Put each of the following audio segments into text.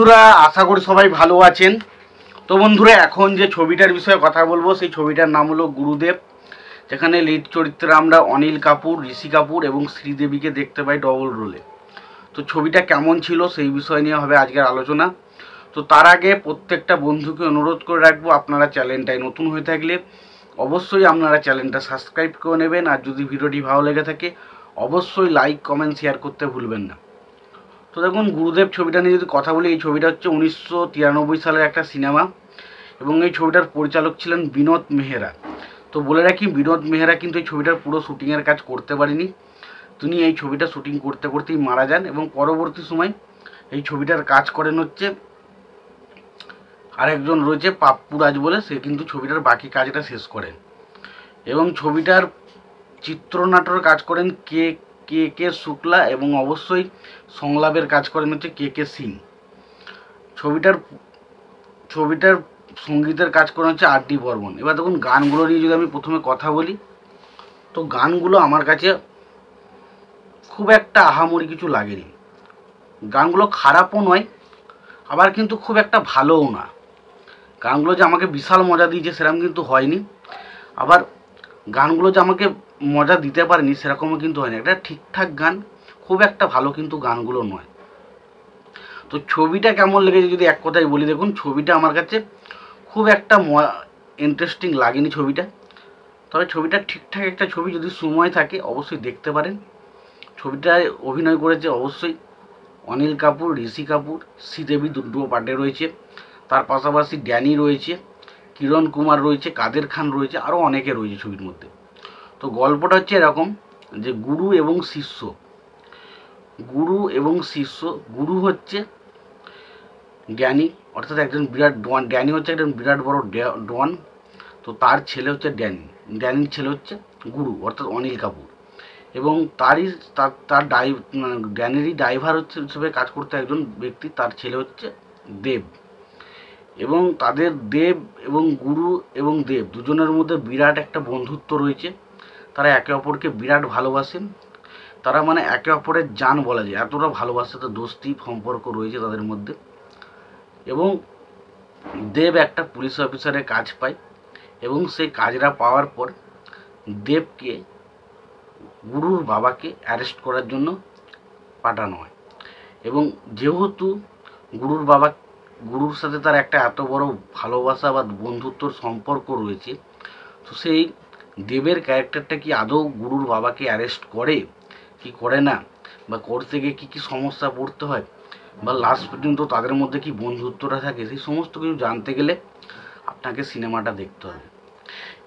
বন্ধুরা আশা করি সবাই ভালো আছেন। তো বন্ধুরা এখন যে ছবিটার বিষয়ে কথা বলবো সেই ছবিটার নাম হলো গুরুদেব, যেখানে লিড চরিত্রে আমরা অনিল কাপুর, ঋষি কাপুর এবং শ্রীদেবীকে দেখতে পাই ডবল রোলে। তো ছবিটা কেমন ছিল সেই বিষয় নিয়ে হবে আজকের আলোচনা। তো তার আগে প্রত্যেকটা বন্ধুকে অনুরোধ করে রাখবো, আপনারা চ্যানেলটায় নতুন হয়ে থাকলে অবশ্যই আপনারা চ্যানেলটা সাবস্ক্রাইব করে নেবেন, আর যদি ভিডিওটি ভালো লেগে থাকে অবশ্যই লাইক কমেন্ট শেয়ার করতে ভুলবেন না। তো দেখুন, গুরুদেব ছবিটা নিয়ে যদি কথা বলি, এই ছবিটা হচ্ছে 1993 সালের একটা সিনেমা এবং এই ছবিটার পরিচালক ছিলেন বিনোদ মেহরা। তো বলে রাখি, বিনোদ মেহরা কিন্তু এই ছবিটার পুরো শ্যুটিংয়ের কাজ করতে পারেনি। তিনি এই ছবিটা শ্যুটিং করতে করতেই মারা যান এবং পরবর্তী সময় এই ছবিটার কাজ করেন হচ্ছে আরেকজন রয়েছে পাপ্পুরাজ বলে, সে কিন্তু ছবিটার বাকি কাজটা শেষ করেন। এবং ছবিটার চিত্রনাট্যের কাজ করেন কে কে কে শুক্লা এবং অবশ্যই সংলাপের কাজ করেন হচ্ছে কে কে সিং। ছবিটার সঙ্গীতের কাজ করেন হচ্ছে আর ডি বর্মন। এবার দেখুন, গানগুলো নিয়ে যদি আমি প্রথমে কথা বলি, তো গানগুলো আমার কাছে খুব একটা আহামরি কিছু লাগেনি। গানগুলো খারাপও নয়, আবার কিন্তু খুব একটা ভালোও না। গানগুলো যে আমাকে বিশাল মজা দিয়েছে সেরকম কিন্তু হয়নি, আবার গানগুলো যে আমাকে মজা দিতে পারেনি সেরকমও কিন্তু হয়নি। একটা ঠিকঠাক গান, খুব একটা ভালো কিন্তু গানগুলো নয়। তো ছবিটা কেমন লেগেছে যদি এক কথায় বলি, দেখুন ছবিটা আমার কাছে খুব একটা ইন্টারেস্টিং লাগেনি ছবিটা। তবে ছবিটা ঠিকঠাক একটা ছবি, যদি সময় থাকে অবশ্যই দেখতে পারেন। ছবিটায় অভিনয় করেছে অবশ্যই অনিল কাপুর, ঋষি কাপুর, শ্রীদেবী দুটো পার্টে রয়েছে, তার পাশাপাশি ড্যানি রয়েছে, কিরণ কুমার রয়েছে, কাদের খান রয়েছে, আরও অনেকে রয়েছে ছবির মধ্যে। তো গল্পটা হচ্ছে এরকম যে গুরু এবং শিষ্য। গুরু হচ্ছে ড্যানি, অর্থাৎ একজন বিরাট ডন। ড্যানি হচ্ছে একজন বিরাট বড় ডন। তো তার ছেলে হচ্ছে ড্যানির ছেলে হচ্ছে গুরু, অর্থাৎ অনিল কাপুর। এবং ড্যানেরই ড্রাইভার হচ্ছে হিসেবে কাজ করতে একজন ব্যক্তি, তার ছেলে হচ্ছে দেব। এবং তাদের দেব এবং গুরু এবং দেব দুজনের মধ্যে বিরাট একটা বন্ধুত্ব রয়েছে। তারা একে অপরকে বিরাট ভালোবাসেন, তারা মানে একে অপরের জান বলা যায়, এতটা ভালোবাসা, তো দোস্তি সম্পর্ক রয়েছে তাদের মধ্যে। এবং দেব একটা পুলিশ অফিসারের কাজ পায় এবং সেই কাজটা পাওয়ার পর দেবকে গুরুর বাবাকে অ্যারেস্ট করার জন্য পাঠানো হয়। এবং যেহেতু গুরুর সাথে তার একটা এত বড় ভালোবাসা বা বন্ধুত্বর সম্পর্ক রয়েছে, তো সেই দেবের ক্যারেক্টারটা কি আদৌ গুরুর বাবাকে অ্যারেস্ট করে কি করে না, বা করতে গিয়ে কী কী সমস্যা পড়তে হয়, বা লাস্ট পর্যন্ত তাদের মধ্যে কি বন্ধুত্বটা থাকে, সেই সমস্ত কিছু জানতে গেলে আপনাকে সিনেমাটা দেখতে হবে।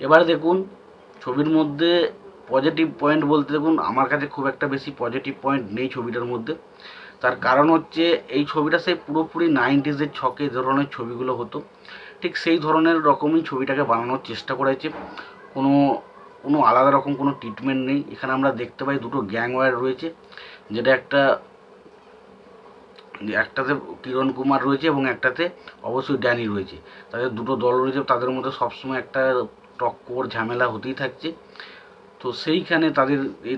এবারে দেখুন, ছবির মধ্যে পজিটিভ পয়েন্ট বলতে দেখুন আমার কাছে খুব একটা বেশি পজিটিভ পয়েন্ট নেই ছবিটার মধ্যে। তার কারণ হচ্ছে এই ছবিটা সেই পুরোপুরি 90s ছকে ধরনের ছবিগুলো হতো, ঠিক সেই ধরনের রকমই ছবিটাকে বানানোর চেষ্টা করেছে। কোনো আলাদা রকম কোনো ট্রিটমেন্ট নেই। এখানে আমরা দেখতে পাই দুটো গ্যাং ওয়ার রয়েছে, যেটা একটাতে কিরণ কুমার রয়েছে এবং একটাতে অবশ্যই ড্যানি রয়েছে। তাদের দুটো দল রয়েছে, তাদের মধ্যে সবসময় একটা টক্কর ঝামেলা হতেই থাকছে। তো সেইখানে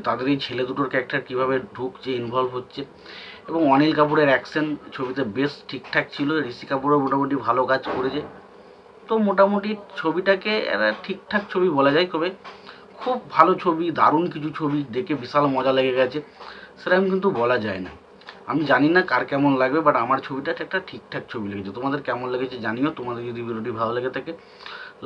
তাদের এই ছেলে দুটোর ক্যারেক্টার কীভাবে ঢুকছে, ইনভলভ হচ্ছে। এবং অনিল কাপুরের অ্যাকশন ছবিতে বেশ ঠিকঠাক ছিল, ঋষি কাপুরও মোটামুটি ভালো কাজ করেছে। তো মোটামুটি ছবিটাকে একটা ঠিকঠাক ছবি বলা যায়। তবে খুব ভালো ছবি, দারুণ কিছু ছবি দেখে বিশাল মজা লেগে গেছে সেরকম কিন্তু বলা যায় না। আমি জানি না কার কেমন লাগবে, বাট আমার ছবিটা একটা ঠিকঠাক ছবি লেগেছে। তোমাদের কেমন লেগেছে জানিও। তোমাদের যদি ভিডিওটি ভালো লেগে থাকে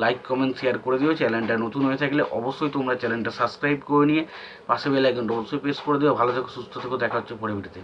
লাইক কমেন্ট শেয়ার করে দিও। চ্যানেলটা নতুন হয়ে থাকলে অবশ্যই তোমরা চ্যানেলটা সাবস্ক্রাইব করে নিয়ে পাশে বেল আইকনটা অবশ্যই প্রেস করে দিও। ভালো থেকো, সুস্থ থেকো, দেখা হচ্ছে পরের ভিডিওতে।